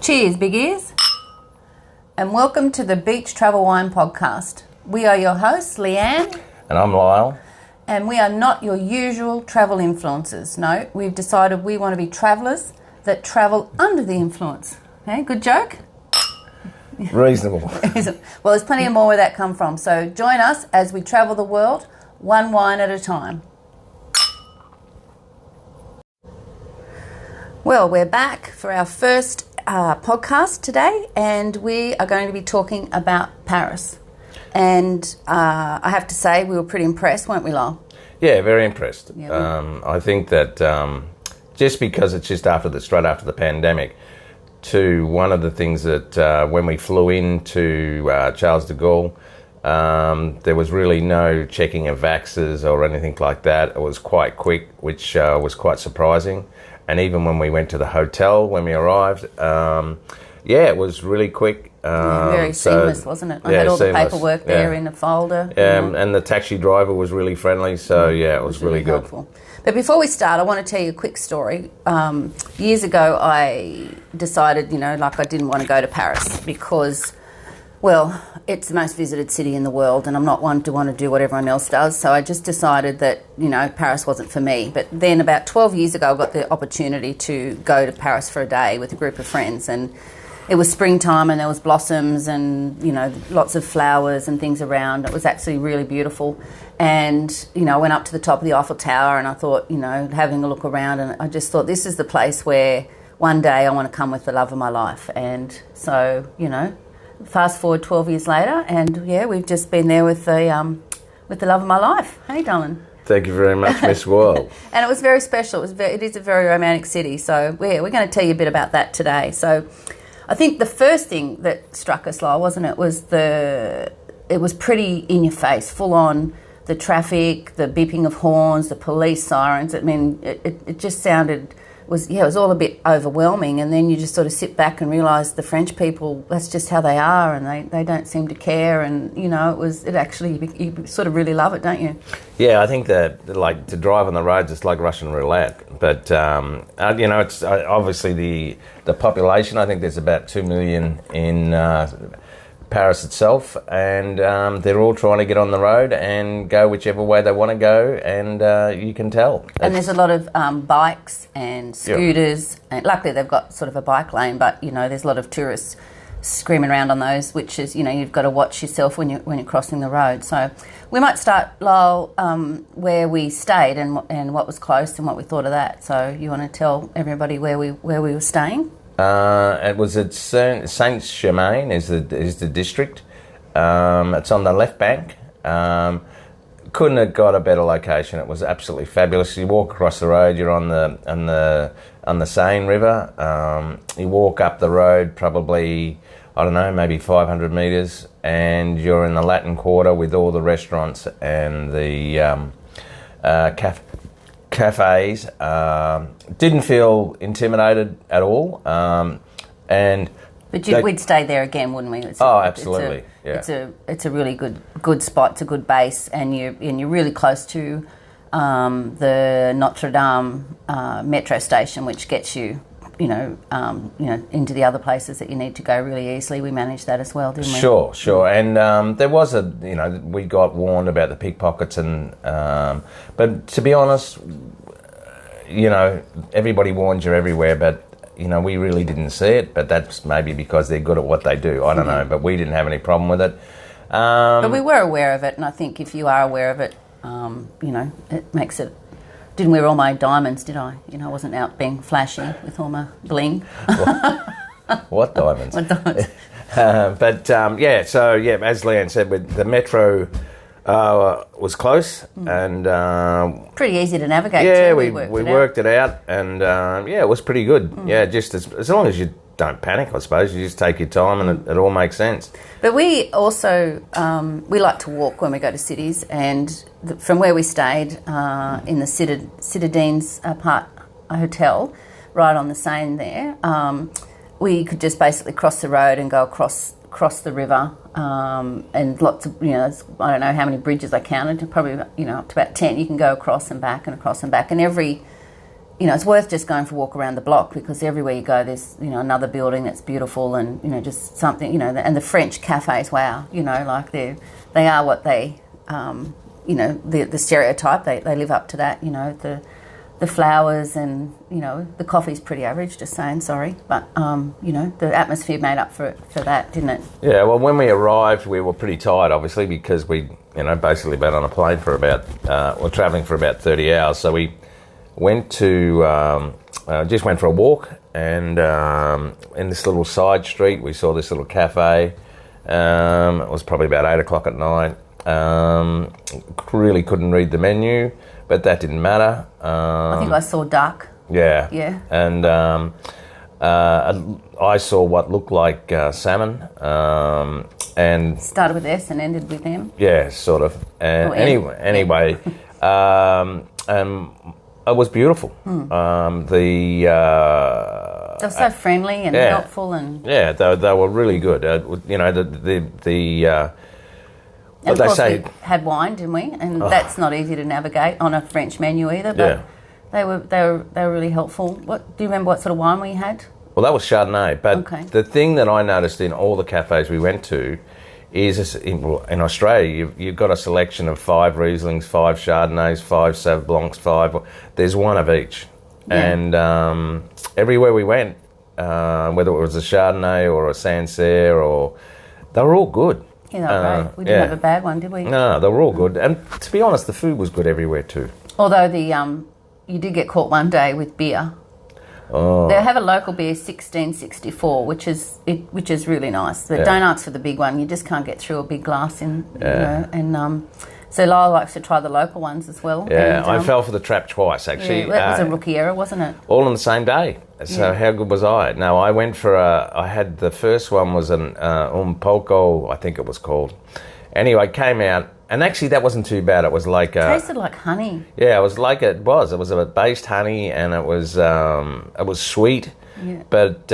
Cheers, big ears, and welcome to the Beach Travel Wine Podcast. We are your hosts, Leanne. And I'm Lyle. And we are not your usual travel influencers. No, we've decided we want to be travellers that travel under the influence. Okay, good joke? Reasonable. Well, there's plenty more where that come from. So join us as we travel the world, one wine at a time. Well, we're back for our first podcast today, and we are going to be talking about Paris. And I have to say, we were pretty impressed, weren't we, Lyle? Yeah, very impressed. Yeah, I think that just because it's just straight after the pandemic, one of the things that when we flew into Charles de Gaulle, there was really no checking of vaxxers or anything like that. It was quite quick, which was quite surprising. And even when we went to the hotel, when we arrived, it was really quick. Very seamless, wasn't it? I had all the paperwork there in a folder. And the taxi driver was really friendly, so it was really good. Helpful. But before we start, I want to tell you a quick story. Years ago, I decided, I didn't want to go to Paris because, well, it's the most visited city in the world, and I'm not one to want to do what everyone else does. So I just decided that, Paris wasn't for me. But then about 12 years ago, I got the opportunity to go to Paris for a day with a group of friends, and it was springtime and there was blossoms and, lots of flowers and things around. It was actually really beautiful. And, I went up to the top of the Eiffel Tower and I thought, having a look around, and I just thought this is the place where one day I want to come with the love of my life. And so, fast forward 12 years later, and we've just been there with the love of my life. Hey, darling. Thank you very much, Miss World. And it was very special. It is a very romantic city. So we're going to tell you a bit about that today. So I think the first thing that struck us, Lyle, wasn't it, was it was pretty in your face, full on, the traffic, the beeping of horns, the police sirens. I mean, it just sounded, it was all a bit overwhelming. And then you just sort of sit back and realise the French people, that's just how they are, and they don't seem to care. And, it actually, you sort of really love it, don't you? Yeah, I think that, to drive on the roads, it's like Russian roulette. But, it's obviously the population, I think there's about 2 million in Paris itself, and they're all trying to get on the road and go whichever way they want to go, and you can tell. And there's a lot of bikes and scooters, and luckily they've got sort of a bike lane, but, there's a lot of tourists screaming around on those, which is, you've got to watch yourself when you're crossing the road. So we might start, Lyle, where we stayed and what was close and what we thought of that. So you want to tell everybody where we were staying? It was at Saint-Germain is the district. It's on the left bank. Couldn't have got a better location. It was absolutely fabulous. You walk across the road, you're on the Seine River. You walk up the road probably, I don't know, maybe 500 metres, and you're in the Latin Quarter with all the restaurants and the cafes. Didn't feel intimidated at all. But we'd stay there again, wouldn't we? Absolutely. It's a really good spot. It's a good base, and you're really close to the Notre Dame metro station, which gets you, into the other places that you need to go really easily. We managed that as well, didn't we? Sure. And there was we got warned about the pickpockets, and but to be honest, everybody warns you everywhere, but we really didn't see it. But that's maybe because they're good at what they do. I don't know, but we didn't have any problem with it. But we were aware of it, and I think if you are aware of it, it makes it. Didn't wear all my diamonds, did I? I wasn't out being flashy with all my bling. What diamonds? What diamonds? So as Leanne said, with the metro was close and pretty easy to navigate. Yeah, too. we worked it out, and it was pretty good. Yeah, just as long as you don't panic, I suppose you just take your time, and it all makes sense. But we also we like to walk when we go to cities, and from where we stayed in the Citadines Park Hotel, right on the Seine there, we could just basically cross the road and go across the river, and lots of, I don't know how many bridges I counted, probably, up to about 10. You can go across and back and across and back, and every you know, it's worth just going for a walk around the block, because everywhere you go there's, you know, another building that's beautiful, and, you know, just something, you know, and the French cafes, wow, you know, like they are what they, you know, the stereotype, they live up to that, you know, the flowers, and, you know, the coffee's pretty average, just saying, sorry, but, you know, the atmosphere made up for that, didn't it? Yeah, well, when we arrived, we were pretty tired, obviously, because we, you know, basically been on a plane for about, travelling for about 30 hours, so we went to, just went for a walk, and in this little side street, we saw this little cafe. It was probably about 8 o'clock at night. Really couldn't read the menu, but that didn't matter. I think I saw duck. Yeah. Yeah. And I saw what looked like salmon, and Started with S and ended with M. yeah, sort of. And Or anyway, it was beautiful. They were so friendly and yeah. helpful, and they were really good. You know, and of they course say we had wine, didn't we? And that's not easy to navigate on a French menu either. But they were really helpful. What do you remember? What sort of wine we had? well, that was Chardonnay. But Okay. the thing that I noticed in all the cafes we went to is in Australia, you've got a selection of 5 Rieslings, 5 Chardonnays, 5 Sauv Blancs, 5. There's one of each, Yeah. and everywhere we went, whether it was a Chardonnay or a Sancerre, or they were all good. Yeah, they were great. We didn't have a bad one, did we? No, they were all good, and to be honest, the food was good everywhere too. Although you did get caught one day with beer. Oh. They have a local beer, 1664, which is really nice. But Yeah. don't ask for the big one. You just can't get through a big glass in. You know, and so Lyle likes to try the local ones as well. Yeah, and, I fell for the trap twice actually. Yeah, that was a rookie error, wasn't it? All on the same day. So Yeah. how good was I? No, I went for I had the first one was an Polko, I think it was called. Anyway, came out, and actually that wasn't too bad. It was like Tasted like honey. yeah, it was like it was a based honey, and it was sweet, Yeah. but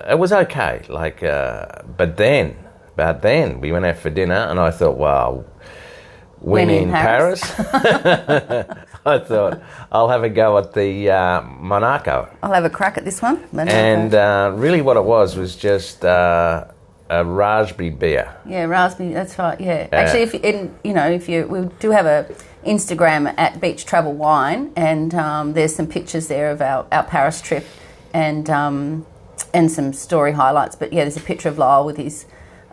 it was okay. Like, but then we went out for dinner, and I thought, wow, when in Paris, I thought I'll have a go at the Monaco. I'll have a crack at this one. And really what it was just a raspberry beer. Yeah, raspberry. That's right. Yeah, actually, we do have a Instagram at Beach Travel Wine, and there's some pictures there of our Paris trip, and some story highlights. But yeah, there's a picture of Lyle with his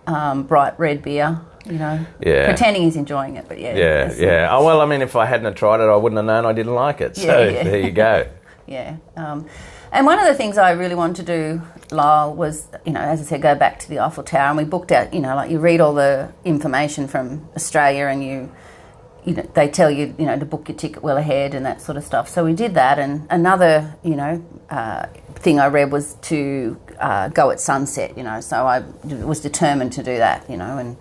bright red beer. You know, pretending he's enjoying it, but yeah. Oh well, I mean, if I hadn't have tried it, I wouldn't have known I didn't like it. So there you go. Yeah. And one of the things I really wanted to do, Lyle, was, you know, as I said, go back to the Eiffel Tower, and we booked out, you know, like you read all the information from Australia, and you know, they tell you, you know, to book your ticket well ahead and that sort of stuff. So we did that, and another, you know, thing I read was to go at sunset, you know, so I was determined to do that, you know, and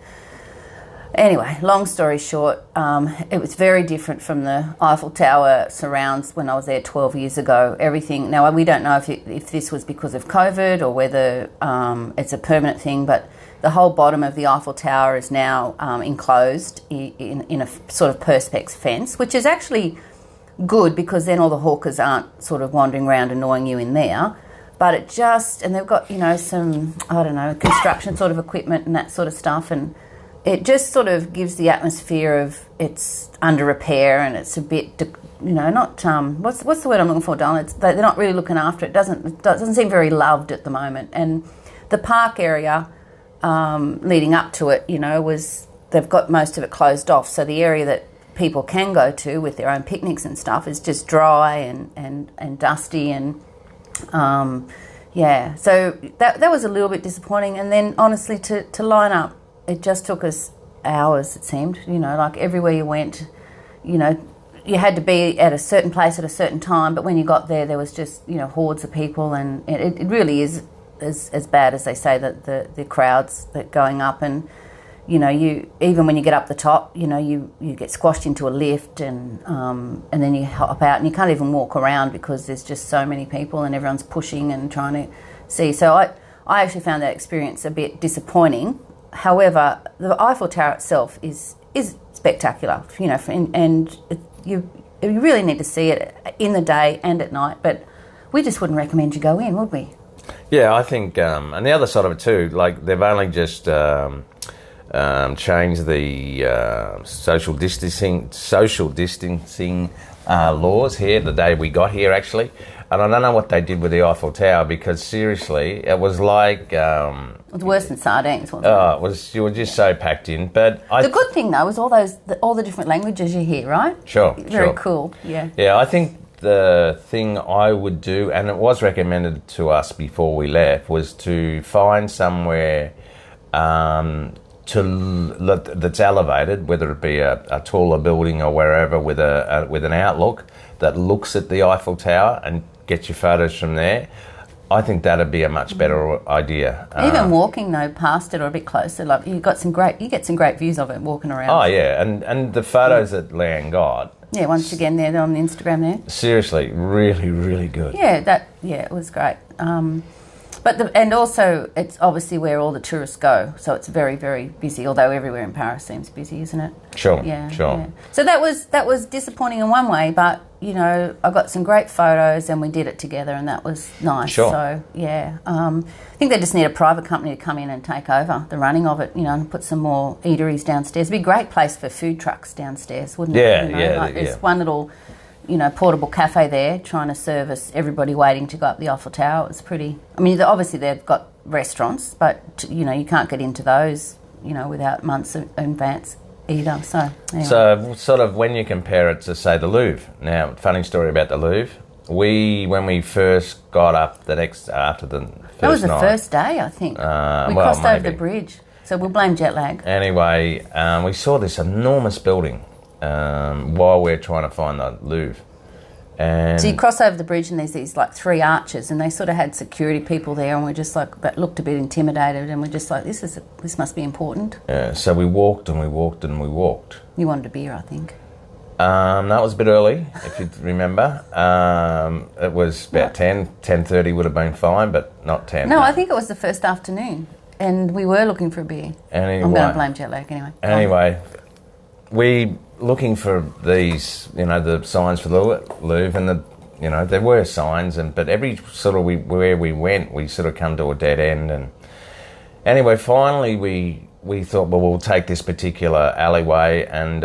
anyway, long story short, it was very different from the Eiffel Tower surrounds when I was there 12 years ago. Everything, now we don't know if this was because of COVID or whether it's a permanent thing, but the whole bottom of the Eiffel Tower is now enclosed in a sort of perspex fence, which is actually good because then all the hawkers aren't sort of wandering around annoying you in there. But it just, and they've got, you know, some, I don't know, construction sort of equipment and that sort of stuff, and it just sort of gives the atmosphere of it's under repair and it's a bit, you know, not what's the word I'm looking for, Darren? They're not really looking after it. It doesn't seem very loved at the moment. And the park area leading up to it, you know, they've got most of it closed off. So the area that people can go to with their own picnics and stuff is just dry and dusty and So that was a little bit disappointing. And then honestly, to line up, it just took us hours, it seemed, you know, like everywhere you went, you know, you had to be at a certain place at a certain time, but when you got there was just, you know, hordes of people, and it really is as bad as they say, that the crowds that going up, and, you know, you even when you get up the top, you know, you get squashed into a lift, and then you hop out and you can't even walk around because there's just so many people and everyone's pushing and trying to see. So I actually found that experience a bit disappointing. However, the Eiffel Tower itself is spectacular, you know, and you really need to see it in the day and at night. But we just wouldn't recommend you go in, would we? Yeah, I think, and the other side of it too, like they've only just changed the social distancing laws here the day we got here, actually. And I don't know what they did with the Eiffel Tower, because seriously, it was like... it was worse than sardines, wasn't it? Oh, it was, you were just so packed in. But the good thing, though, was all the different languages you hear, right? Sure, Very cool, yeah. Yeah, I think the thing I would do, and it was recommended to us before we left, was to find somewhere that's elevated, whether it be a taller building or wherever, with an outlook that looks at the Eiffel Tower and get your photos from there. I think that'd be a much better idea. Even walking though past it or a bit closer, like you get some great views of it walking around. Oh yeah, and the photos that Leanne got. Yeah, once again they're on the Instagram there. Seriously, really, really good. Yeah, it was great. And also it's obviously where all the tourists go, so it's very, very busy. Although everywhere in Paris seems busy, isn't it? Sure. Yeah. Sure. So that was disappointing in one way, but you know, I got some great photos and we did it together, and that was nice. Sure. So yeah, I think they just need a private company to come in and take over the running of it, you know, and put some more eateries downstairs. It'd be a great place for food trucks downstairs, wouldn't it? Yeah, you know, yeah, like yeah. there's one little, you know, portable cafe there trying to service everybody waiting to go up the Eiffel Tower. It's pretty... I mean, obviously they've got restaurants, but, you know, you can't get into those, you know, without months in advance either. So, anyway. So, sort of when you compare it to, say, the Louvre. Now, funny story about the Louvre. When we first got up after the first night... That was the first day, I think. We crossed over the bridge. So we'll blame jet lag. Anyway, we saw this enormous building while we're trying to find the Louvre. And so you cross over the bridge and there's these like 3 arches, and they sort of had security people there, and we're just like, that looked a bit intimidated, and we're just like, this must be important. Yeah, so we walked and we walked and we walked. You wanted a beer, I think. That was a bit early, if you remember. It was about 10:30 would have been fine, but not 10. No, I think it was the first afternoon, and we were looking for a beer. Anyway, I'm going to blame jet lag anyway. Anyway, we looking for these, you know, the signs for the Louvre, and you know, there were signs, but every sort of where we went, we sort of come to a dead end. And anyway, finally we thought, well, we'll take this particular alleyway, and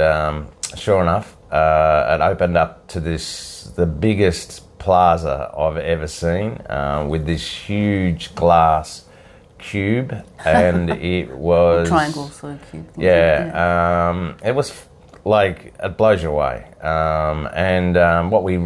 sure enough, it opened up to the biggest plaza I've ever seen, with this huge glass cube, and it was triangle sort of cube thing. Yeah, it was like, it blows you away. And what we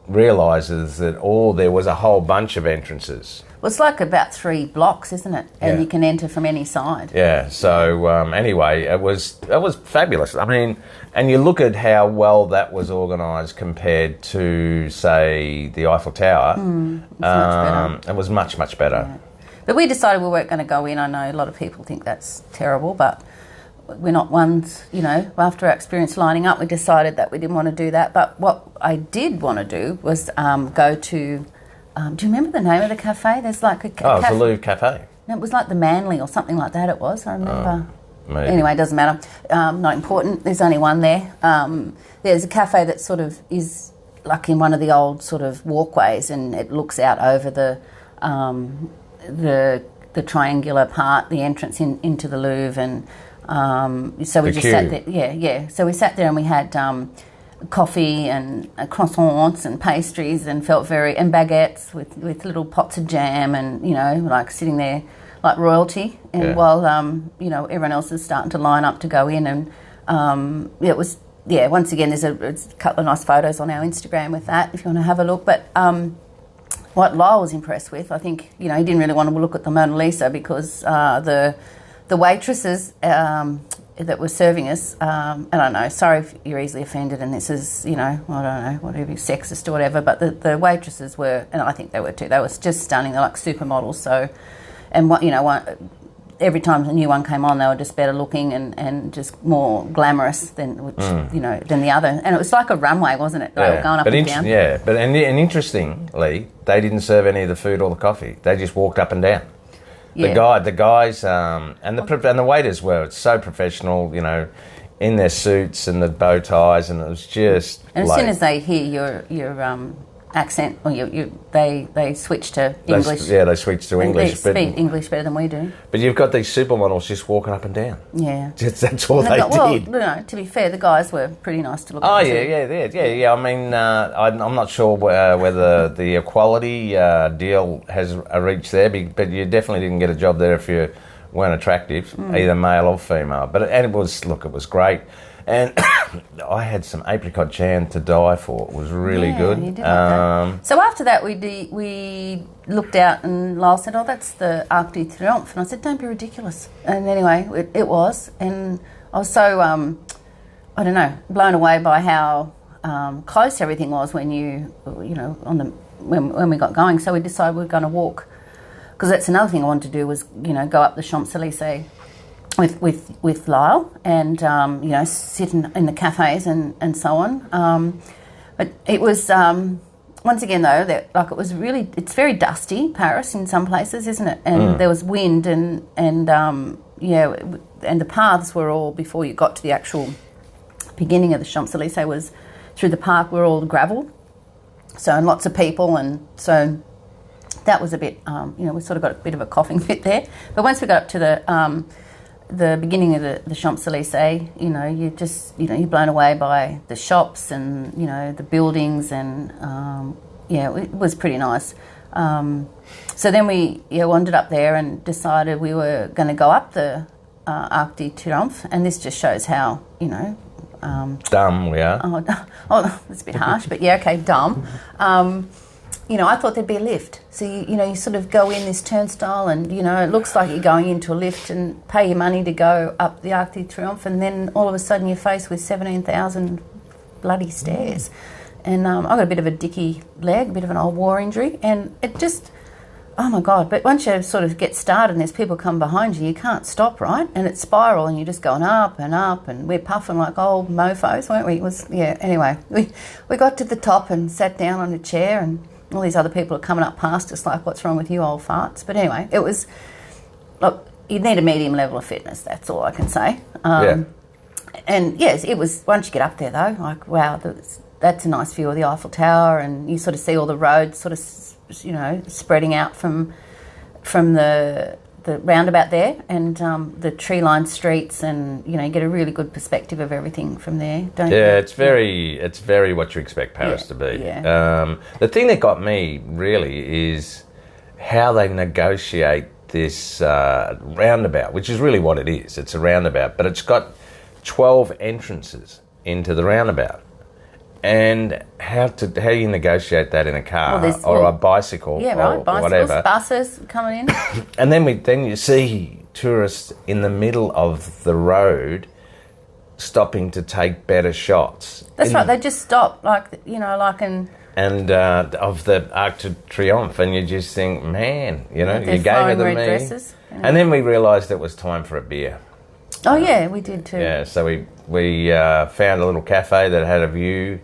realised is that there was a whole bunch of entrances. Well, it's like about 3 blocks, isn't it? And Yeah. you can enter from any side. Yeah. So anyway, it was fabulous. I mean, and you look at how well that was organised compared to, say, the Eiffel Tower. It's much better. It was much, much better. Yeah. But we decided we weren't going to go in. I know a lot of people think that's terrible, but we're not ones, you know, after our experience lining up, we decided that we didn't want to do that. But what I did want to do was go to, do you remember the name of the cafe? There's like a cafe. It's the Louvre Cafe. No, it was like the Manly or something like that it was, I remember. Maybe. Anyway, it doesn't matter. Not important. There's only one there. There's a cafe that sort of is like in one of the old sort of walkways, and it looks out over the triangular part, the entrance into the Louvre, and so we just sat there. Yeah. So we sat there and we had coffee and croissants and pastries, and and baguettes with little pots of jam, and you know, like sitting there like royalty. And while you know, everyone else is starting to line up to go in, and it was once again, there's a couple of nice photos on our Instagram with that if you want to have a look. But what Lyle was impressed with, I think, you know, he didn't really want to look at the Mona Lisa because the waitresses that were serving us, I don't know, sorry if you're easily offended and this is, you know, I don't know, whatever, sexist or whatever, but the waitresses were, and I think they were too, they were just stunning. They're like supermodels. So, and what, you know, every time a new one came on, they were just better looking and just more glamorous than you know, than the other. And it was like a runway, wasn't it? They were going up and down. Yeah, but and interestingly, they didn't serve any of the food or the coffee. They just walked up and down. Yeah. The guys, and the waiters were so professional, you know, in their suits and the bow ties, and it was just. And as soon as they hear your accent, or they switch to English. They switch to English. They speak English better than we do. But you've got these supermodels just walking up and down. Yeah. That's all Well, did. to be fair, the guys were pretty nice to look at. Oh, yeah. I mean, I'm not sure whether the equality deal has reached there, but you definitely didn't get a job there if you weren't attractive, either male or female. But it was great. And I had some apricot jam to die for. It was really good. You did like that. So after that, we looked out, and Lyle said, "Oh, that's the Arc de Triomphe." And I said, "Don't be ridiculous." And anyway, it was. And I was so, I don't know, blown away by how close everything was when when we got going. So we decided we were going to walk, because that's another thing I wanted to do was, go up the Champs-Élysées with Lyle and sit in the cafes and so on. But it was once again though that it's very dusty, Paris, in some places, isn't it? And there was wind and the paths were all, before you got to the actual beginning of the Champs-Élysées, was through the park were all gravel. So, and lots of people, and so that was a bit we sort of got a bit of a coughing fit there. But once we got up to the beginning of the Champs-Élysées, you're blown away by the shops and, the buildings, and, it was pretty nice. So then we wandered up there and decided we were going to go up the Arc de Triomphe, and this just shows how, dumb we are. Oh, that's a bit harsh, but yeah, okay, dumb. I thought there'd be a lift. So, you sort of go in this turnstile and, it looks like you're going into a lift and pay your money to go up the Arc de Triomphe, and then all of a sudden you're faced with 17,000 bloody stairs. And I got a bit of a dicky leg, a bit of an old war injury, and it just, oh my God. But once you sort of get started and there's people come behind you, you can't stop, right? And it's spiral and you're just going up and up, and we're puffing like old mofos, weren't we? Anyway, we got to the top and sat down on a chair, and all these other people are coming up past us like, what's wrong with you, old farts? But anyway, it was, look, you need a medium level of fitness, that's all I can say. And yes, it was, once you get up there though, like, wow, that's a nice view of the Eiffel Tower, and you sort of see all the roads sort of, spreading out from the roundabout there, and the tree-lined streets, and, you get a really good perspective of everything from there, don't you? Yeah, it's very what you expect Paris to be. Yeah. The thing that got me really is how they negotiate this roundabout, which is really what it is. It's a roundabout, but it's got 12 entrances into the roundabout. And how you negotiate that in a car or a bicycle, or bicycles, whatever, buses coming in, and then you see tourists in the middle of the road stopping to take better shots. That's right. They just stop, of the Arc de Triomphe, and you just think, man, you gave her the me. Dresses, and then we realised it was time for a beer. Oh yeah, we did too. Yeah, so we found a little cafe that had a view.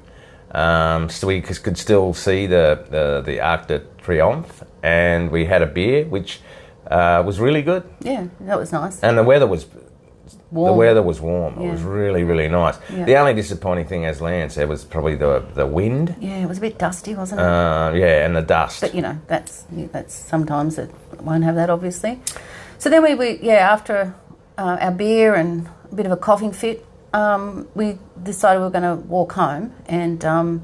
So we could still see the Arc de Triomphe, and we had a beer, which was really good. Yeah, that was nice. And the weather was warm. Yeah. It was really, really nice. Yeah. The only disappointing thing, as Leanne said, was probably the wind. Yeah, it was a bit dusty, wasn't it? Yeah, and the dust. But that's sometimes it won't have that, obviously. So then we after our beer and a bit of a coughing fit, we decided we were going to walk home, and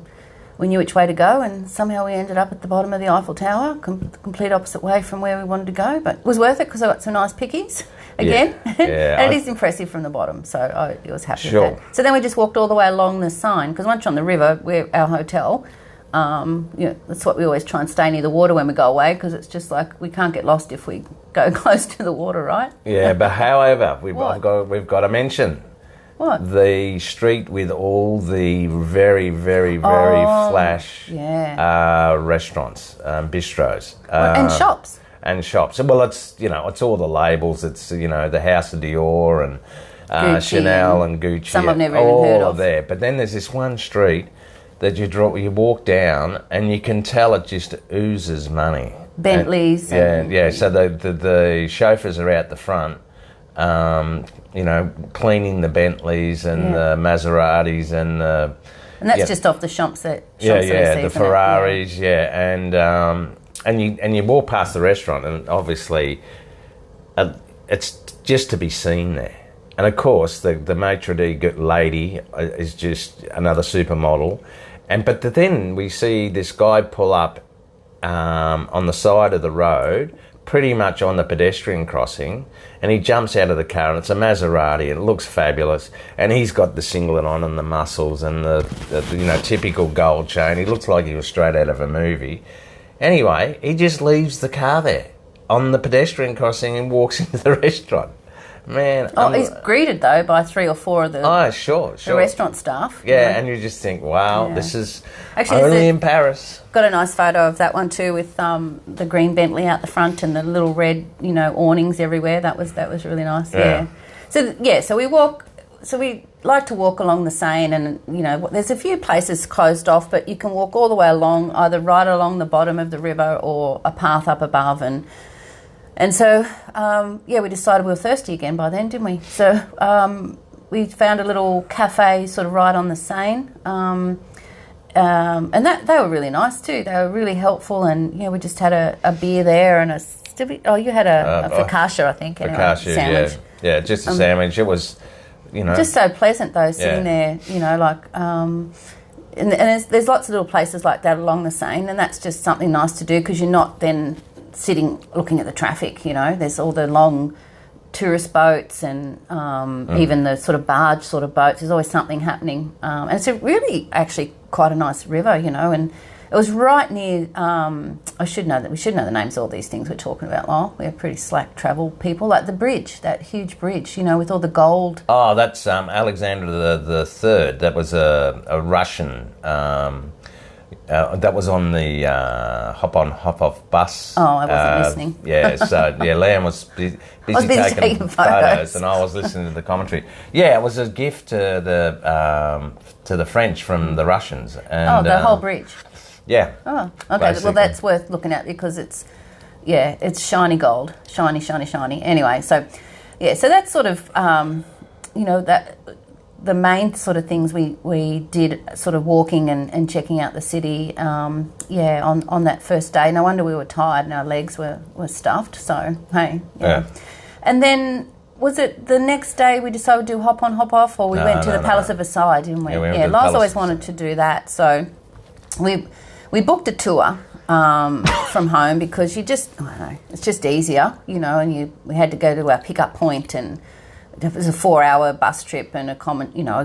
we knew which way to go, and somehow we ended up at the bottom of the Eiffel Tower, complete opposite way from where we wanted to go, but it was worth it because I got some nice pickies again. Yeah, and it is impressive from the bottom, so I was happy sure. with that. So then we just walked all the way along the sign, because once you're on the river, our hotel, that's what we always try and stay near the water when we go away, because it's just like we can't get lost if we go close to the water, right? Yeah, but however, we've got to mention what? The street with all the very, very, very flash restaurants, bistros, and shops. And shops. Well, it's all the labels. It's the House of Dior and Chanel and Gucci. Some I've never even heard of. All there. But then there's this one street that you walk down, and you can tell it just oozes money. Bentleys. So the chauffeurs are out the front, cleaning the Bentleys and the Maseratis and the... And that's just off the Champs-Élysées, the Ferraris, and you walk past the restaurant, and obviously it's just to be seen there. And of course, the maitre d' lady is just another supermodel, but then we see this guy pull up on the side of the road, pretty much on the pedestrian crossing, and he jumps out of the car, and it's a Maserati, and it looks fabulous, and he's got the singlet on and the muscles and the typical gold chain. He looks like he was straight out of a movie. Anyway, he just leaves the car there on the pedestrian crossing and walks into the restaurant. Man, he's greeted though by 3 or 4 of the the restaurant staff. Yeah, and you just think, wow, this is actually only in Paris. Got a nice photo of that one too, with the green Bentley out the front and the little red, awnings everywhere. That was really nice. Yeah. So we walk. So we like to walk along the Seine, and there's a few places closed off, but you can walk all the way along, either right along the bottom of the river or a path up above. And so, we decided we were thirsty again by then, didn't we? So we found a little cafe sort of right on the Seine, and they were really nice too. They were really helpful, and we just had a beer there and you had a focaccia, I think. Focaccia, sandwich. Yeah, just a sandwich. It was, just so pleasant though, sitting there, and there's lots of little places like that along the Seine, and that's just something nice to do because you're not then sitting looking at the traffic. There's all the long tourist boats and even the sort of barge sort of boats. There's always something happening, and it's really actually quite a nice river, and it was right near. We should know the names of all these things we're talking about, Lyle. We're pretty slack travel people. Like the bridge, that huge bridge, with all the gold. Oh, that's Alexander the Third. That was a Russian. That was on the hop-on, hop-off bus. Oh, I wasn't listening. Yeah, so Liam was busy taking photos, and I was listening to the commentary. Yeah, it was a gift to the French from the Russians. And, the whole bridge. Yeah. Oh, okay. Basically. Well, that's worth looking at because it's shiny gold, shiny. Anyway, so that's sort of that. The main sort of things we did, sort of walking and checking out the city, on that first day. No wonder we were tired and our legs were stuffed. So, hey. Yeah. And then, was it the next day we decided to do hop on, hop off, or we went to the Palace of Versailles, didn't we? Yeah, Lars always wanted to do that. So, we booked a tour from home because it's just easier, and we had to go to our pickup point, and it was a 4-hour bus trip and a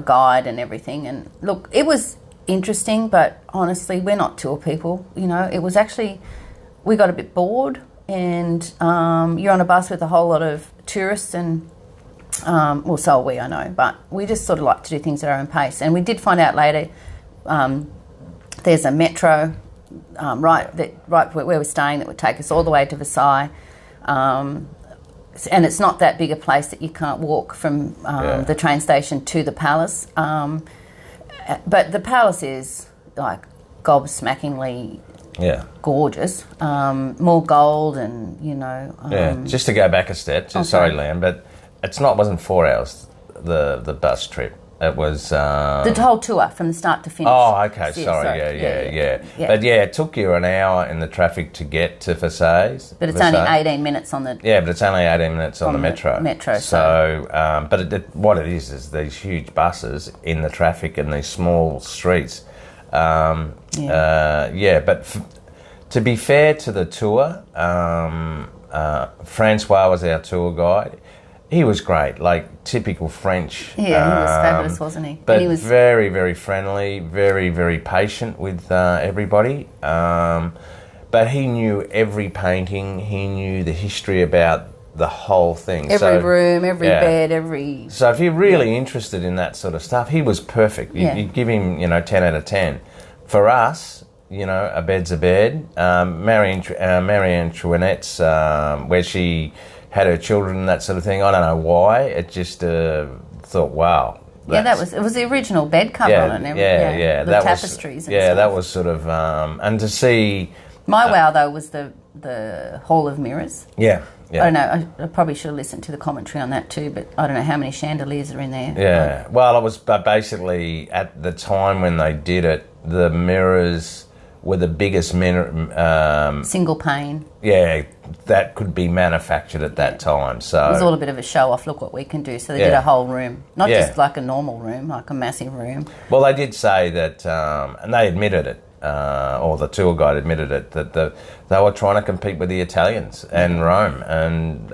guide and everything. And look, it was interesting, but honestly, we're not tour people. It was actually, we got a bit bored, and you're on a bus with a whole lot of tourists, and so are we, I know, but we just sort of like to do things at our own pace. And we did find out later, there's a metro right where we're staying that would take us all the way to Versailles. And it's not that big a place that you can't walk from the train station to the palace. But the palace is like gobsmackingly gorgeous. More gold and, just to go back a step, sorry, Liam, but it wasn't 4 hours, the bus trip. It was... the whole tour from the start to finish. Oh, okay, sorry. Yeah. But it took you an hour in the traffic to get to Versailles. But it's only 18 minutes on the... Yeah, but it's only 18 minutes on the metro. So, what it is these huge buses in the traffic in these small streets. But to be fair to the tour, Francois was our tour guide. He was great, like typical French. Yeah, he was fabulous, wasn't he? But he was very, very friendly, very, very patient with everybody. But he knew every painting. He knew the history about the whole thing. Every room, every bed, every... So if you're really interested in that sort of stuff, he was perfect. You give him, 10 out of 10. For us, a bed's a bed. Marie Antoinette's, where she... had her children and that sort of thing. I don't know why. It just thought, wow. It was the original bed cover and everything. The that tapestries. That was sort of, and to see. My wow though was the Hall of Mirrors. Yeah, Yeah. I don't know. I probably should have listened to the commentary on that too, but I don't know how many chandeliers are in there. Yeah. Well, it was basically at the time when they did it, the mirrors were the biggest mirror. Single pane. Yeah, that could be manufactured at that time. So It was all a bit of a show off. Look what we can do. So they did a whole room, not just like a normal room, like a massive room. Well, they did say that, and they admitted it, or the tour guide admitted it, that they were trying to compete with the Italians and Rome, and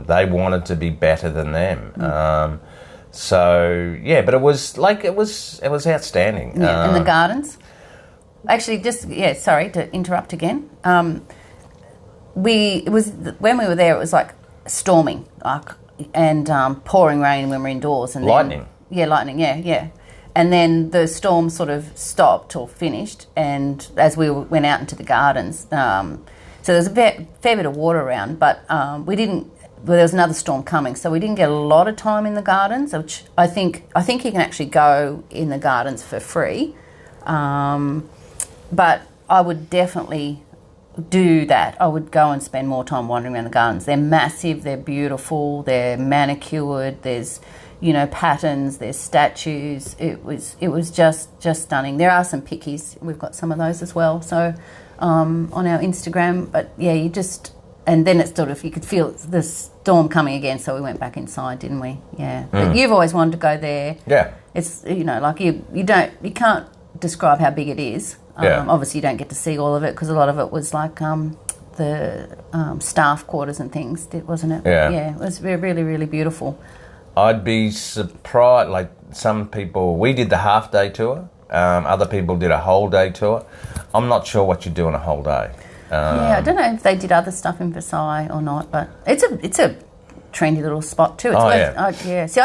they wanted to be better than them. So yeah, but it was outstanding. Yeah, and the gardens. Actually, sorry to interrupt again. When we were there, it was like storming, and pouring rain when we're indoors, and lightning. Lightning. Yeah. And then the storm sort of stopped or finished, and as we went out into the gardens, so there was a fair bit of water around, but we didn't. Well, there was another storm coming, so we didn't get a lot of time in the gardens. Which I think you can actually go in the gardens for free. But I would definitely do that. I would go and spend more time wandering around the gardens. They're massive, they're beautiful, they're manicured, there's, patterns, there's statues. It was just stunning. There are some pickies. We've got some of those as well. So on our Instagram, but yeah, and then it's sort of, you could feel the storm coming again, so we went back inside, didn't we? Yeah. But you've always wanted to go there. Yeah. It's, like you can't describe how big it is. Obviously, you don't get to see all of it because a lot of it was like the staff quarters and things, wasn't it? Yeah. Yeah, it was really, really beautiful. I'd be surprised, like some people, we did the half-day tour, other people did a whole-day tour. I'm not sure what you do on a whole day. I don't know if they did other stuff in Versailles or not, but it's a trendy little spot too. See,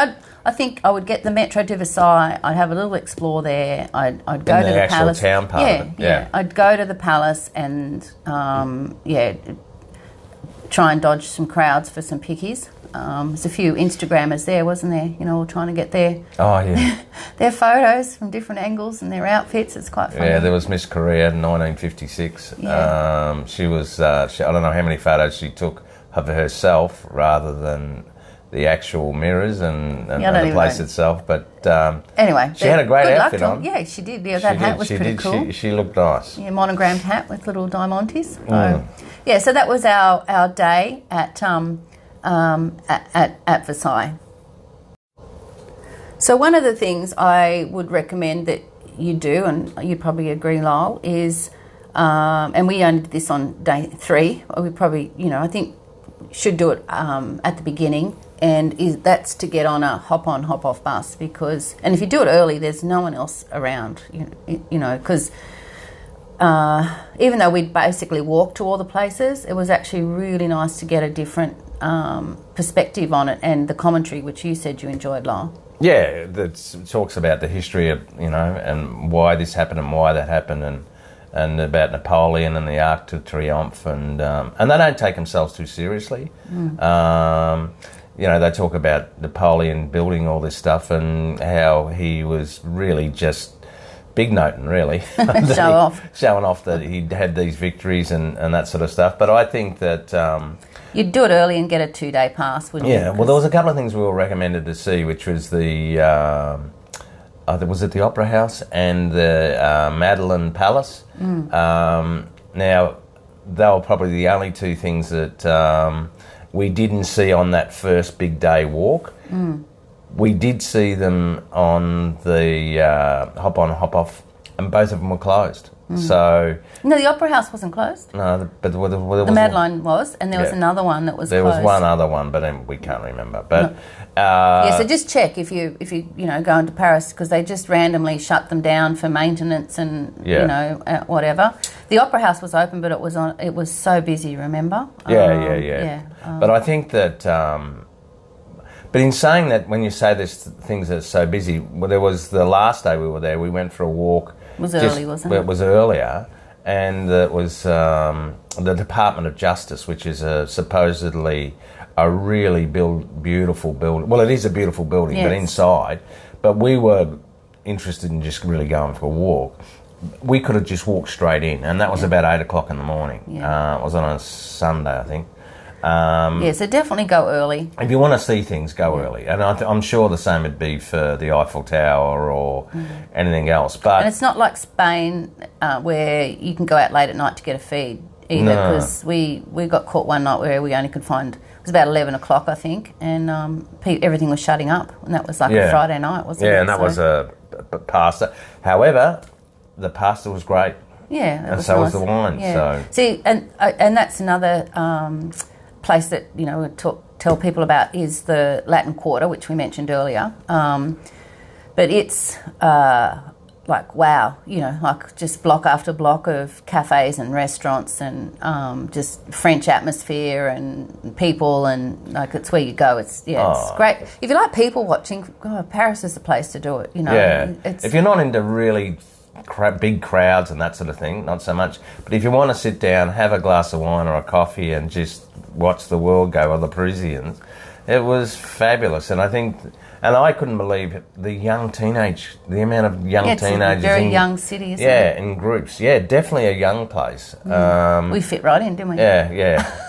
I think I would get the Metro de Versailles. I'd have a little explore there. I'd go to the palace. Town part of it. Yeah. I'd go to the palace and try and dodge some crowds for some pickies. There's a few Instagrammers there, wasn't there? All trying to get their their photos from different angles and their outfits. It's quite funny. Yeah, there was Miss Korea in 1956. Yeah. She was. I don't know how many photos she took of herself rather than the actual mirrors and the place itself, but anyway, she had a great outfit on. Yeah, she did. Yeah, that hat was pretty cool. She looked nice. Yeah, monogrammed hat with little diamantes. So that was our day at Versailles. So one of the things I would recommend that you do, and you'd probably agree, Lyle, is, and we only did this on day 3. We probably, I think should do it at the beginning. And that's to get on a hop-on, hop-off bus and if you do it early, there's no one else around, because even though we'd basically walked to all the places, it was actually really nice to get a different perspective on it, and the commentary, which you said you enjoyed, Lyle. Yeah, that talks about the history of, and why this happened and why that happened, and about Napoleon and the Arc de Triomphe, and they don't take themselves too seriously. They talk about Napoleon building all this stuff and how he was really just big noting, really. Showing off that he'd had these victories and that sort of stuff. But I think that... you'd do it early and get a 2-day pass, wouldn't you? Yeah, well, there was a couple of things we were recommended to see, which was the... was it the Opera House and the Madeleine Palace? Now, they were probably the only two things that... we didn't see on that first big day walk. We did see them on the hop-on, hop-off, and both of them were closed. So no, the Opera House wasn't closed. No, but there was the Madeleine was, and there was another one that was there closed. was one other one, but then we can't remember. But so just check if you go into Paris, because they just randomly shut them down for maintenance and whatever. The Opera House was open, but it was so busy. Remember? But I think that. But in saying that, when you say there's things that are so busy, well, there was the last day we were there. We went for a walk. It was early, wasn't it? It was earlier, and it was the Department of Justice, which is supposedly a really beautiful building. Well, it is a beautiful building, but inside. But we were interested in just really going for a walk. We could have just walked straight in, and that was about 8 o'clock in the morning. It was on a Sunday, I think. So definitely go early. If you want to see things, go early. And I'm sure the same would be for the Eiffel Tower or anything else. But And it's not like Spain where you can go out late at night to get a feed either, because we got caught one night where we only could find, it was about 11 o'clock, I think, and everything was shutting up, and that was like a Friday night, wasn't it? Yeah, and that was a pasta. However, the pasta was great. Yeah, that and was so nice. was the wine. Yeah. So see, and that's another place that we tell people about is the Latin Quarter, which we mentioned earlier. But it's like wow, like just block after block of cafes and restaurants and just French atmosphere and people, and like it's where you go. It's great if you like people watching. Paris is the place to do it. If you're not into really big crowds and that sort of thing, not so much. But if you want to sit down, have a glass of wine or a coffee and just watch the world go, or the Parisians, it was fabulous. And I couldn't believe the amount of young teenagers. It's a very young city, isn't it? Yeah, in groups. Yeah, definitely a young place. We fit right in, didn't we? Yeah.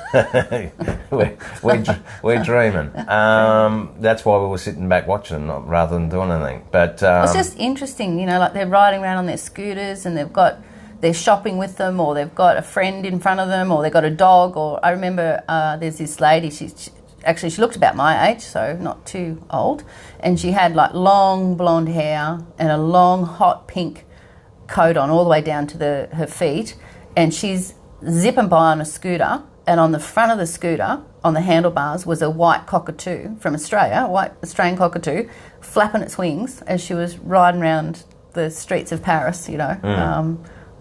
we're dreaming. That's why we were sitting back watching rather than doing anything. But it's just interesting, like they're riding around on their scooters and they're shopping with them, or they've got a friend in front of them, or they've got a dog. Or I remember there's this lady, she looked about my age, so not too old, and she had like long blonde hair and a long hot pink coat on all the way down to her feet, and she's zipping by on a scooter, and on the front of the scooter, on the handlebars, was a white cockatoo from Australia, a white Australian cockatoo, flapping its wings as she was riding around the streets of Paris,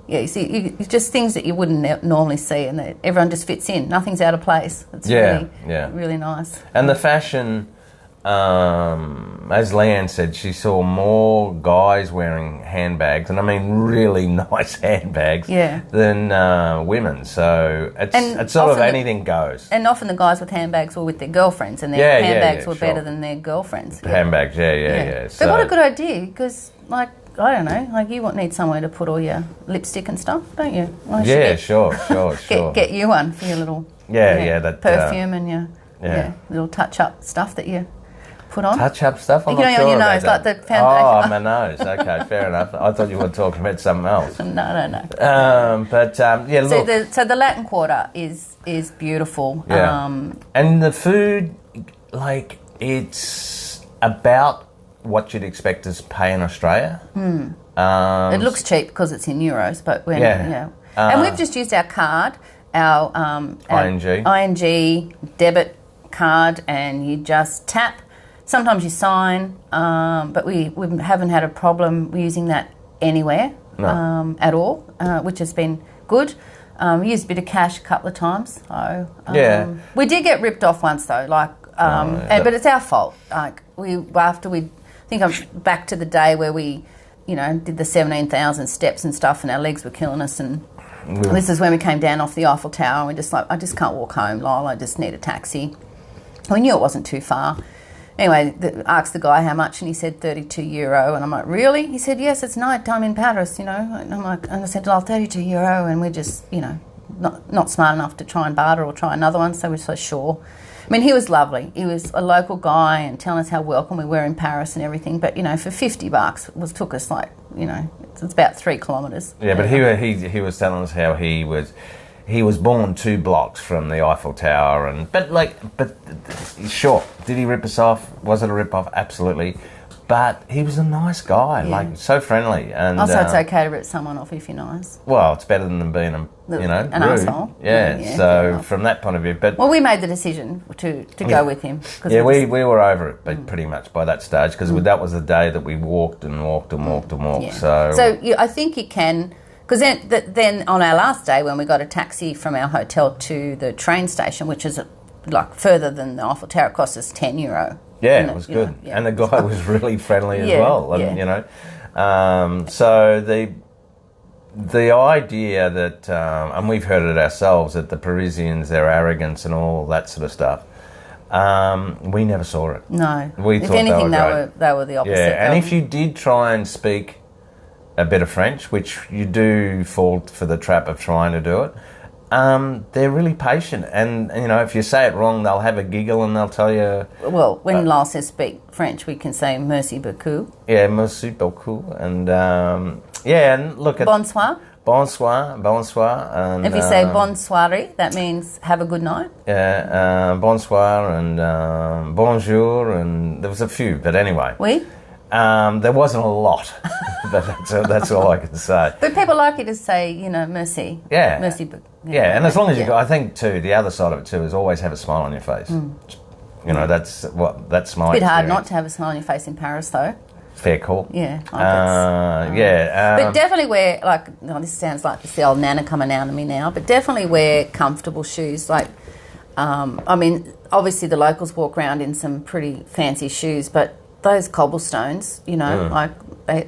you see, it's just things that you wouldn't normally see, and that everyone just fits in. Nothing's out of place. It's really nice. And the fashion, as Leanne said, she saw more guys wearing handbags, and I mean really nice handbags, than women. So it's sort of anything goes. And often the guys with handbags were with their girlfriends, and their handbags were better than their girlfriends. Handbags, yeah. So what a good idea, because I don't know, like you need somewhere to put all your lipstick and stuff, don't you? Sure. Get you one for your little that perfume and your little touch-up stuff that you put on. Touch-up stuff? I'm not on sure your about nose, that. like the foundation. Oh, my nose. Okay, fair enough. I thought you were talking about something else. No. Look. So the Latin Quarter is beautiful. Yeah. And the food, like, it's about what you'd expect to pay in Australia. It looks cheap because it's in euros, but and we've just used our card, our ING debit card, and you just tap. Sometimes you sign, but we haven't had a problem using that anywhere at all, which has been good. We used a bit of cash a couple of times. So we did get ripped off once though, but it's our fault. Like I think I'm back to the day where we, did the 17,000 steps and stuff, and our legs were killing us. And this is when we came down off the Eiffel Tower. And I just can't walk home, Lyle. I just need a taxi. We knew it wasn't too far. Anyway, asked the guy how much, and he said €32. And I'm like, really? He said, yes, it's night time in Paris, And I'm like, and I said, oh, €32, and we're just, not smart enough to try and barter or try another one. So we're so sure. I mean, he was lovely. He was a local guy and telling us how welcome we were in Paris and everything. But, for $50, it took us it's about 3 kilometres. Yeah, but he was telling us how he was born 2 blocks from the Eiffel Tower, but sure, did he rip us off? Was it a rip off? Absolutely. But he was a nice guy, so friendly. And also, it's okay to rip someone off if you're nice. Well, it's better than being an rude. asshole. Yeah. So from that point of view, we made the decision to go with him. Yeah, we were over it, but pretty much by that stage, because that was the day that we walked. Yeah. So I think you can. Because then on our last day, when we got a taxi from our hotel to the train station, which is further than the Eiffel Tower, it cost us €10. Yeah, it was good. And the guy was really friendly as well. And, so the idea that, and we've heard it ourselves, that the Parisians, their arrogance and all that sort of stuff, we never saw it. No. We if thought anything, they were the opposite. Yeah, and if you did try and speak a bit of French, which you do fall for the trap of trying to do it, They're really patient, and you know, if you say it wrong, they'll have a giggle and they'll tell you. Well, when Lyle says speak French, we can say merci beaucoup. Yeah, merci beaucoup, and and look at Bonsoir. bonsoir, bonsoir, and If you say bonne soirée, that means have a good night. yeah, bonsoir and bonjour, and there was a few, but anyway, Oui. there wasn't a lot, but that's all I can say. But people like you to say, you know, merci. Yeah. Merci beaucoup. Yeah, and as long as you Yeah. got, I think too, the other side of it too is always have a smile on your face. You know, that's my Bit hard experience. not to have a smile on your face in Paris, though. Fair call. Yeah. Yeah. But definitely wear, like, oh, this sounds like it's the old nana coming out of me now, but definitely wear comfortable shoes. Like, I mean, obviously the locals walk around in some pretty fancy shoes, but those cobblestones, you know, like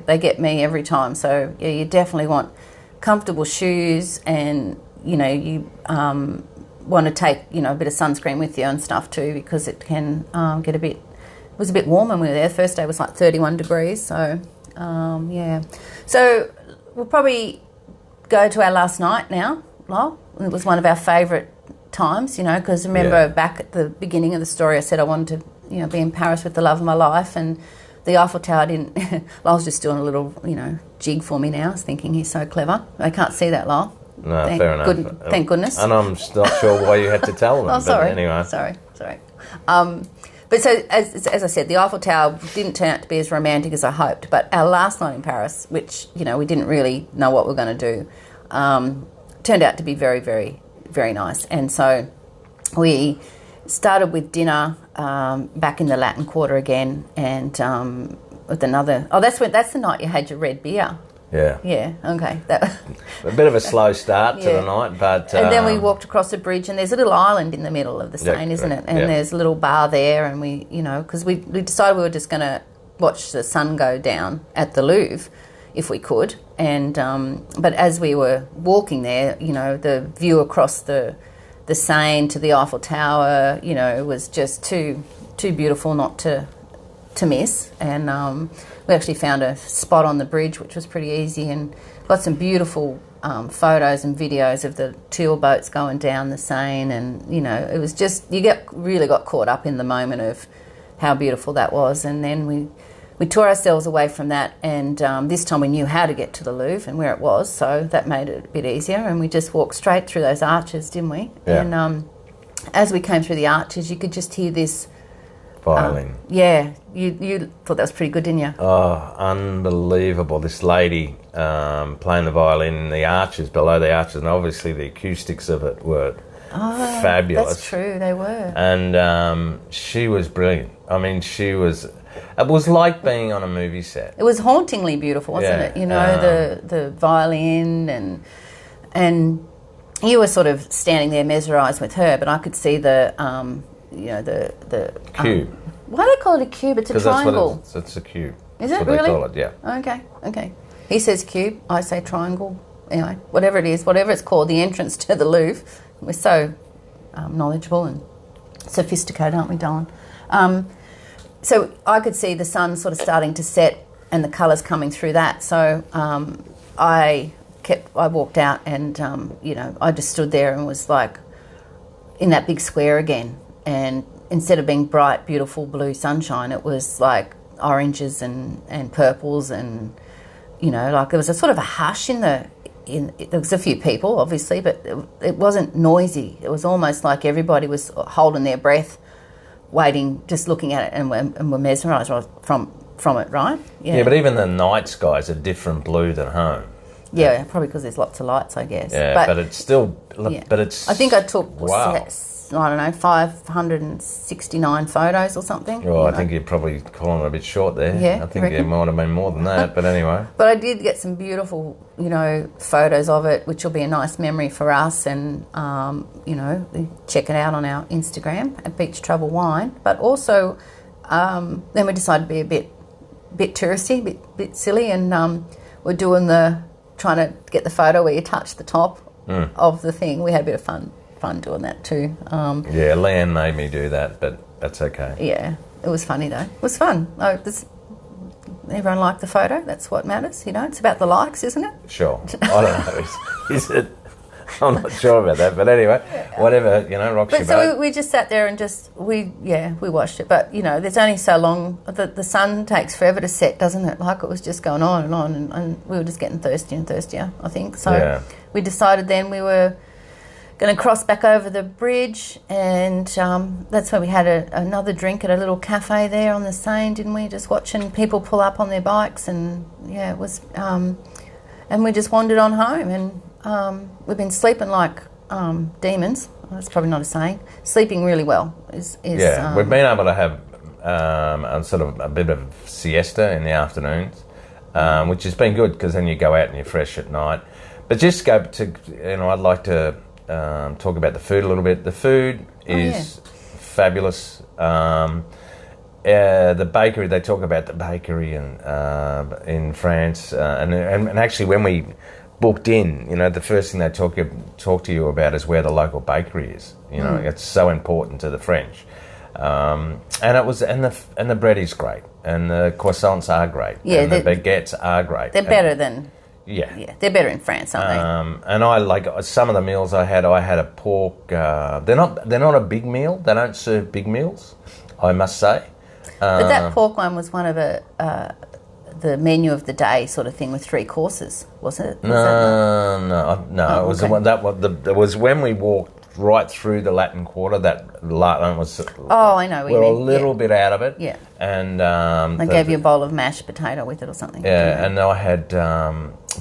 they get me every time. So, yeah, you definitely want comfortable shoes, and, you know, you want to take, you know, a bit of sunscreen with you and stuff too, because it can get a bit... It was a bit warm when we were there. First day was like 31 degrees, so yeah. So we'll probably go to our last night now, Lyle. It was one of our favourite times, you know, because remember back at the beginning of the story I said I wanted to, you know, be in Paris with the love of my life, and the Eiffel Tower didn't... Lyle's just doing a little, you know, jig for me now. I was thinking he's so clever. They can't see that, Lyle. No, fair enough. Thank goodness. And I'm just not sure why you had to tell them. Oh, sorry. But anyway. Sorry. But so, as I said, the Eiffel Tower didn't turn out to be as romantic as I hoped. But our last night in Paris, which, you know, we didn't really know what we were going to do, turned out to be very, very, very nice. And so we started with dinner back in the Latin Quarter again, and with another... Oh, that's the night you had your red beer. Yeah. Yeah, okay. A bit of a slow start to the night, but... and then we walked across the bridge, and there's a little island in the middle of the Seine, isn't it? And there's a little bar there, and we, you know, because we decided we were just going to watch the sun go down at the Louvre, if we could. And but as we were walking there, you know, the view across the Seine to the Eiffel Tower, you know, was just too beautiful not to miss. And we actually found a spot on the bridge, which was pretty easy, and got some beautiful photos and videos of the tour boats going down the Seine. And, you know, it was just, really got caught up in the moment of how beautiful that was. And then we tore ourselves away from that, and this time we knew how to get to the Louvre and where it was, so that made it a bit easier. And we just walked straight through those arches, didn't we? Yeah. And as we came through the arches, you could just hear this... violin. Yeah, you thought that was pretty good, didn't you? Oh, unbelievable. This lady playing the violin in the arches, below the arches, and obviously the acoustics of it were fabulous. That's true, they were. And she was brilliant. I mean, it was like being on a movie set. It was hauntingly beautiful, wasn't it? You know, the violin, and you were sort of standing there mesmerised with her, but I could see the Cube. Why do they call it a cube? It's a triangle. It's a cube. Is That's it what really? they call it, yeah. Okay. He says cube, I say triangle. Anyway, whatever it is, whatever it's called, the entrance to the Louvre. We're so knowledgeable and sophisticated, aren't we, Dylan? So I could see the sun sort of starting to set and the colours coming through that. So I walked out, and you know, I just stood there and was like in that big square again. And instead of being bright, beautiful blue sunshine, it was like oranges and purples, and, you know, like there was a sort of a hush there was a few people, obviously, but it wasn't noisy. It was almost like everybody was holding their breath, waiting, just looking at it, and were mesmerised from it, right? Yeah, but even the night skies are different blue than home. Yeah, probably because there's lots of lights, I guess. Yeah, but it's still... Yeah. But it's... I think I took... Wow. I don't know, 569 photos or something. Well, I think you're probably calling it a bit short there. Yeah, I think it might have been more than that, but anyway. But I did get some beautiful, you know, photos of it, which will be a nice memory for us. And, you know, check it out on our Instagram at Beach Trouble Wine. But also, then we decided to be a bit touristy, a bit silly, and we're doing trying to get the photo where you touch the top of the thing. We had a bit of fun doing that too. Yeah, Leanne made me do that, but that's okay. Yeah, it was funny though. It was fun. Everyone liked the photo. That's what matters, you know. It's about the likes, isn't it? Sure. I don't know. Is it? I'm not sure about that, but anyway, whatever, rocks your But so boat. we just sat there and we watched it. But, there's only so long. The sun takes forever to set, doesn't it? Like it was just going on, and we were just getting thirstier and thirstier, I think. So we decided then we were going to cross back over the bridge, and that's where we had another drink at a little cafe there on the Seine, didn't we? Just watching people pull up on their bikes, and it was, and we just wandered on home, and we've been sleeping like demons. That's probably not a saying. Sleeping really well is we've been able to have a sort of a bit of siesta in the afternoons, which has been good because then you go out and you're fresh at night. But just go to, I'd like to talk about the food a little bit. The food is fabulous. The bakery, they talk about the bakery in France, and actually when we booked in, the first thing they talk to you about is where the local bakery is. It's so important to the French. And the bread is great, and the croissants are great, and the baguettes are great. They're better than. Yeah, they're better in France, aren't they? And I like some of the meals I had. I had a pork. They're not a big meal. They don't serve big meals, I must say. But that pork one was one of the menu of the day sort of thing with 3 courses, wasn't it? No. It was the one it was when we walked right through the Latin Quarter. That Latin was. Oh, I know. We're a little bit out of it. Yeah. And they gave you a bowl of mashed potato with it or something. Yeah, and I had,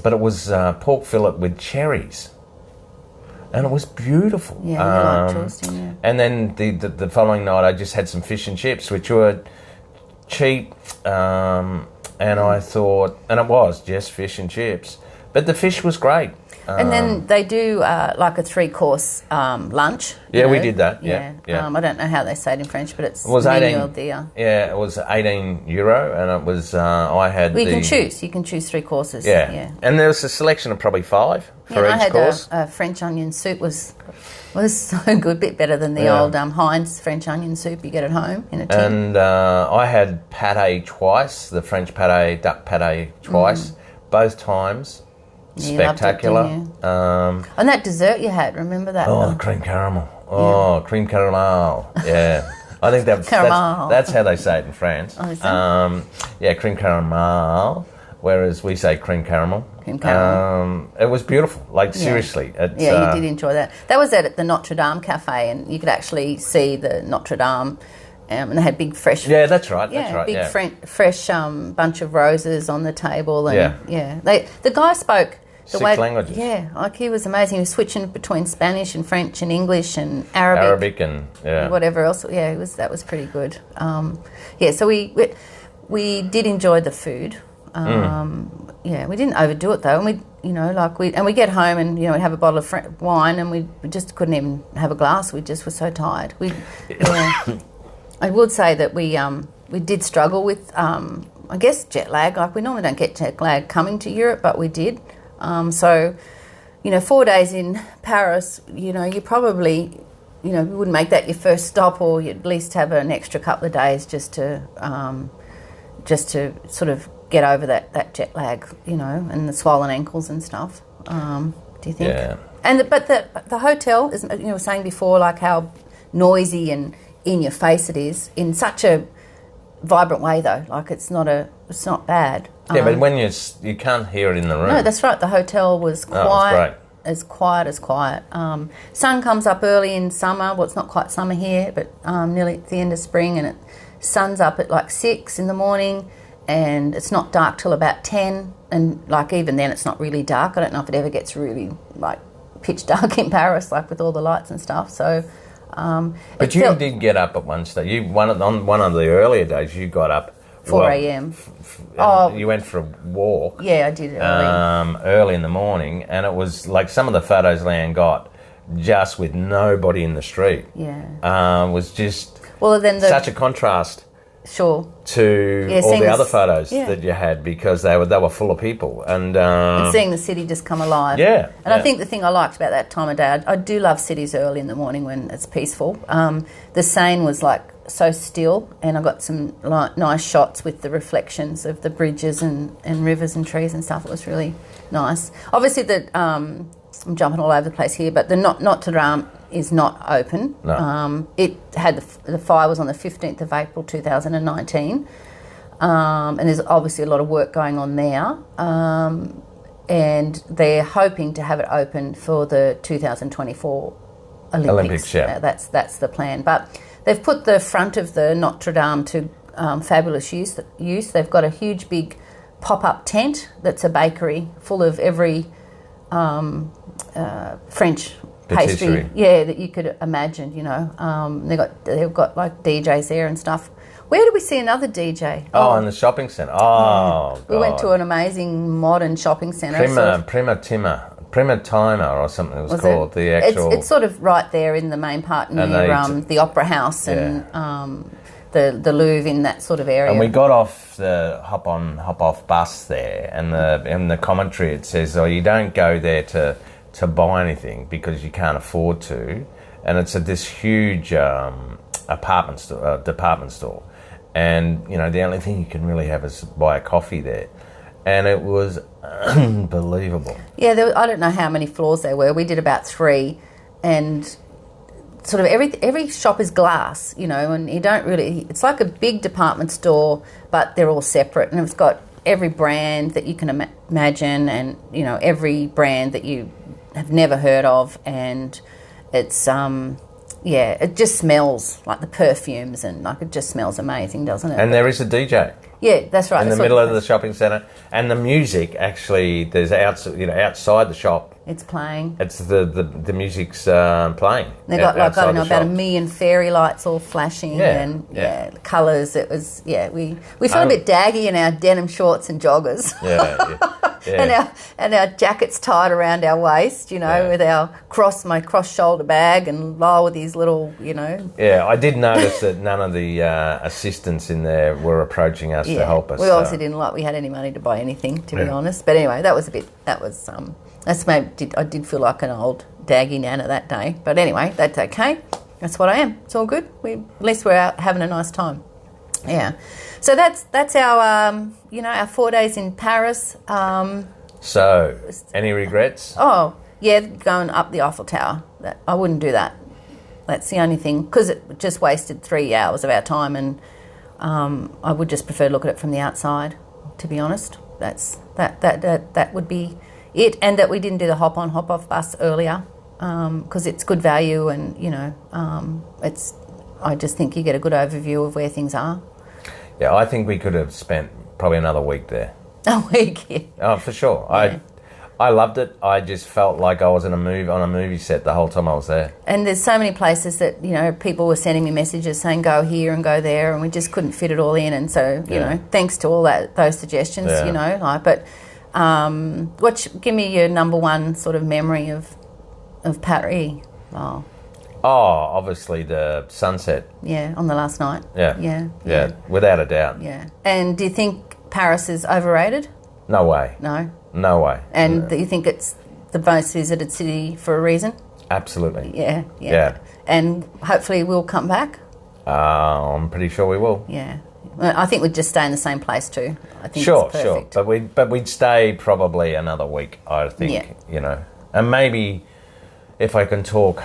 but it was pork fillet with cherries. And it was beautiful. Yeah, you like yours, didn't you? And then the following night, I just had some fish and chips, which were cheap. And I thought, and it was just fish and chips, but the fish was great. And then they do like a 3-course lunch. Yeah, we did that. Yeah. I don't know how they say it in French, but it was menu of the. Yeah, it was €18, and it was. I had. Well, you can choose. You can choose 3 courses. Yeah. And there was a selection of probably 5 for each course. A French onion soup was so good, a bit better than the old Heinz French onion soup you get at home in a tin. And I had pâté twice, the French pâté, duck pâté twice, both times. Spectacular. And that dessert you had, remember that? Oh, cream caramel. Oh, cream caramel. Yeah. I think that's how they say it in France. Oh, is that? Cream caramel, whereas we say cream caramel. Cream caramel. It was beautiful, seriously. You did enjoy that. That was at the Notre Dame Cafe, and you could actually see the Notre Dame. And they had big fresh. Yeah, that's right. That's right. Big fresh bunch of roses on the table, and the guy spoke 6 languages. Yeah, like he was amazing. He was switching between Spanish and French and English and Arabic and whatever else. Yeah, that was pretty good. So we did enjoy the food. Yeah, we didn't overdo it though, and we get home and we'd have a bottle of wine, and we just couldn't even have a glass. We just were so tired. I would say that we did struggle with, I guess, jet lag. Like we normally don't get jet lag coming to Europe, but we did. 4 days in Paris, you probably, you wouldn't make that your first stop, or you'd at least have an extra couple of days just to sort of get over that jet lag, and the swollen ankles and stuff. Do you think? Yeah. But the hotel, as you were saying before, like how noisy and in your face it is, in such a vibrant way though. Like it's not bad. Yeah, but when you can't hear it in the room. No, that's right. The hotel was quiet. Oh, it was great. As quiet as quiet. Sun comes up early in summer. Well, it's not quite summer here, but nearly at the end of spring, and sun's up at like 6 in the morning, and it's not dark till about 10. And like even then, it's not really dark. I don't know if it ever gets really like pitch dark in Paris, like with all the lights and stuff. So. But you did get up at one stage. On one of the earlier days, you got up 4 a.m. You went for a walk. Yeah, I did early in the morning, and it was like some of the photos Leanne got, just with nobody in the street. Yeah, was just such a contrast. Sure. To all the other photos that you had, because they were full of people, and seeing the city just come alive. Yeah. And I think the thing I liked about that time of day, I do love cities early in the morning when it's peaceful. The Seine was like so still, and I got some nice shots with the reflections of the bridges and rivers and trees and stuff. It was really nice. Obviously, I'm jumping all over the place here, but the Notre Dame is not open. No. It had the fire was on the 15th of April 2019, and there's obviously a lot of work going on there. And they're hoping to have it open for the 2024 Olympics. Yeah. That's the plan. But they've put the front of the Notre Dame to fabulous use. They've got a huge big pop-up tent that's a bakery full of every French pastry, that you could imagine. They've got like DJs there and stuff. Where did we see another DJ? Oh, in the shopping centre. Oh, we went to an amazing modern shopping centre. Prima Timer or something it was called. The actual. It's sort of right there in the main part near the Opera House and the Louvre in that sort of area. And we got off the hop off bus there, and in the commentary it says, "Oh, you don't go there to buy anything because you can't afford to," and it's this huge department store. And, the only thing you can really have is buy a coffee there. And it was unbelievable. Yeah, I don't know how many floors there were. We did about 3. And sort of every shop is glass, and you don't really... It's like a big department store, but they're all separate. And it's got every brand that you can imagine and, every brand that you have never heard of. And it's... it just smells like the perfumes and it just smells amazing, doesn't it? And there is a DJ. Yeah, that's right. In the middle of the shopping centre. And the music, actually, there's outside the shop. It's playing. It's the music's playing. They got about 1 million fairy lights all flashing and colours. It was, we felt a bit daggy in our denim shorts and joggers. Yeah. and our jackets tied around our waist, with my cross shoulder bag and Lyle with his little, Yeah, I did notice that none of the assistants in there were approaching us to help us. We obviously didn't we had any money to buy anything, to be honest. But anyway, I did feel like an old daggy nana that day. But anyway, that's okay. That's what I am. It's all good. At least we're out having a nice time. Yeah. So that's our our 4 days in Paris. So, any regrets? Oh, yeah, going up the Eiffel Tower. I wouldn't do that. That's the only thing, because it just wasted 3 hours of our time, and I would just prefer to look at it from the outside, to be honest. That would be it, and that we didn't do the hop-on, hop-off bus earlier, because it's good value, and, I just think you get a good overview of where things are. Yeah, I think we could have spent probably another week there. A week, yeah. Oh, for sure. Yeah. I loved it. I just felt like I was on a movie set the whole time I was there. And there's so many places that, people were sending me messages saying go here and go there, and we just couldn't fit it all in. And so, thanks to all those suggestions, But give me your number one sort of memory of Paris. Oh, obviously the sunset. Yeah, on the last night. Yeah, without a doubt. Yeah. And do you think Paris is overrated? No way. No way. And do you think it's the most visited city for a reason? Absolutely. Yeah. And hopefully we'll come back? I'm pretty sure we will. Yeah. I think we'd just stay in the same place too. I think sure, it's perfect. Sure. But we'd stay probably another week, I think, And maybe if I can talk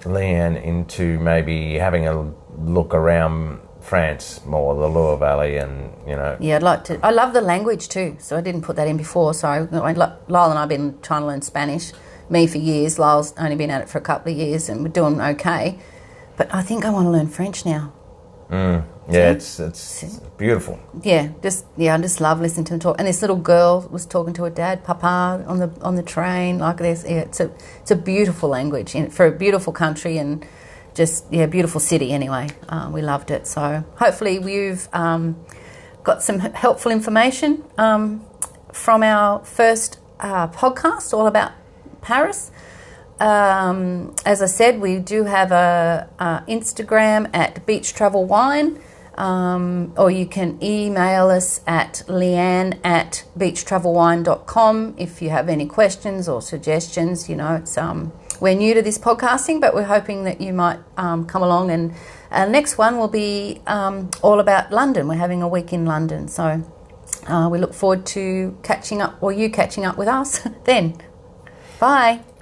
Leanne into maybe having a look around France more, the Loire Valley, and Yeah, I'd like to. I love the language too, so I didn't put that in before. So Lyle and I've been trying to learn Spanish. Me for years. Lyle's only been at it for a couple of years, and we're doing okay. But I think I want to learn French now. Yeah, it's beautiful. Yeah, I just love listening to them talk. And this little girl was talking to her dad, Papa, on the train. Like this, it's a beautiful language for a beautiful country, and just beautiful city. Anyway, we loved it. So hopefully you've got some helpful information from our first podcast all about Paris. As I said, we do have a Instagram at Beach Travel Wine, or you can email us at leanne@beachtravelwine.com if you have any questions or suggestions. It's we're new to this podcasting, but we're hoping that you might come along. And our next one will be all about London. We're having a week in London, so we look forward to catching up, or you catching up with us then. Bye.